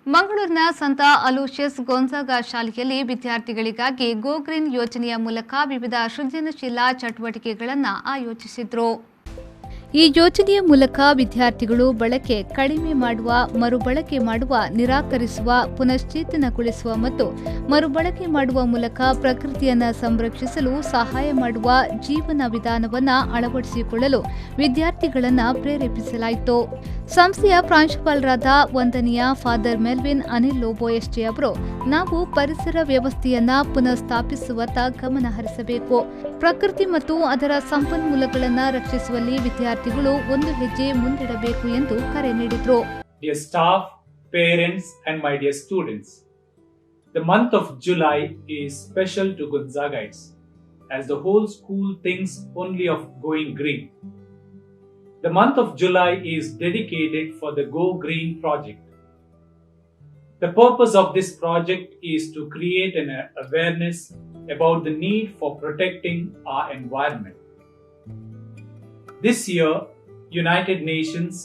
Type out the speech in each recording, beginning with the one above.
ಮಂಗಳೂರಿನ ಸಂತ ಅಲೋಷಿಯಸ್ ಗೊಂಜಾಗ ಶಾಲೆಯಲ್ಲಿ ವಿದ್ಯಾರ್ಥಿಗಳಿಗಾಗಿ ಗೋ ಗ್ರೀನ್ ಯೋಜನೆಯ ಮೂಲಕ ವಿವಿಧ ಸೃಜನಶೀಲ ಚಟುವಟಿಕೆಗಳನ್ನು ಆಯೋಜಿಸಿದರು. ಈ ಯೋಜನೆಯ ಮೂಲಕ ವಿದ್ಯಾರ್ಥಿಗಳು ಬಳಕೆ ಕಡಿಮೆ ಮಾಡುವ, ಮರುಬಳಕೆ ಮಾಡುವ, ನಿರಾಕರಿಸುವ, ಪುನಶ್ಚೇತನಗೊಳಿಸುವ ಮತ್ತು ಮರುಬಳಕೆ ಮಾಡುವ ಮೂಲಕ ಪ್ರಕೃತಿಯನ್ನು ಸಂರಕ್ಷಿಸಲು ಸಹಾಯ ಮಾಡುವ ಜೀವನ ವಿಧಾನವನ್ನು ಅಳವಡಿಸಿಕೊಳ್ಳಲು ವಿದ್ಯಾರ್ಥಿಗಳನ್ನು ಪ್ರೇರೇಪಿಸಲಾಯಿತು. ಸಂಸ್ಥೆಯ ಪ್ರಾಂಶುಪಾಲರಾದ ವಂದನೀಯ ಫಾದರ್ ಮೆಲ್ವಿನ್ ಅನಿಲ್ ಲೋಬೋಯೆಸ್ಟೆ ಅವರು, ನಾವು ಪರಿಸರ ವ್ಯವಸ್ಥೆಯನ್ನ ಪುನಃಸ್ಥಾಪಿಸುವತ್ತ ಗಮನ ಹರಿಸಬೇಕು. ಪ್ರಕೃತಿ ಮತ್ತು ಅದರ ಸಂಪನ್ಮೂಲಗಳನ್ನು ರಕ್ಷಿಸುವಲ್ಲಿ ವಿದ್ಯಾರ್ಥಿಗಳು ಒಂದು ಹೆಜ್ಜೆ ಮುಂದಿಡಬೇಕು ಎಂದು ಕರೆ ನೀಡಿದರು. Dear staff, parents and my dear students, the month of July is special to Gonzagaites as the whole school thinks only of going green. The month of July is dedicated for the Go Green project. The purpose of this project is to create an awareness about the need for protecting our environment. This year, United Nations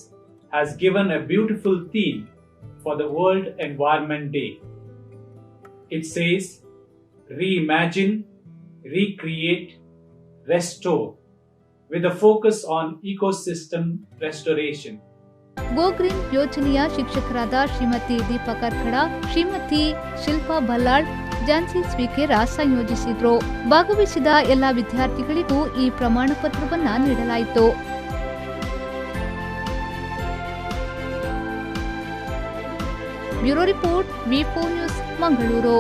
has given a beautiful theme for the World Environment Day. It says, reimagine, recreate, restore, with a focus on ecosystem restoration. Go green ಯೋಜನೆಯ ಶಿಕ್ಷಕರಾದ Shrimati Deepa Karkada, Shrimati Shilpa Ballal, Jansi speaker ಸಂಯೋಜಿಸಿದ್ರು. ಭಾಗವಹಿಸಿದ ಎಲ್ಲ ವಿದ್ಯಾರ್ಥಿಗಳಿಗೂ ಈ ಪ್ರಮಾಣ ಪತ್ರವನ್ನು ನೀಡಲಾಯಿತು. ಬ್ಯೂರೋ ರಿಪೋರ್ಟ್, ವಿ4 ನ್ಯೂಸ್, ಮಂಗಳೂರು.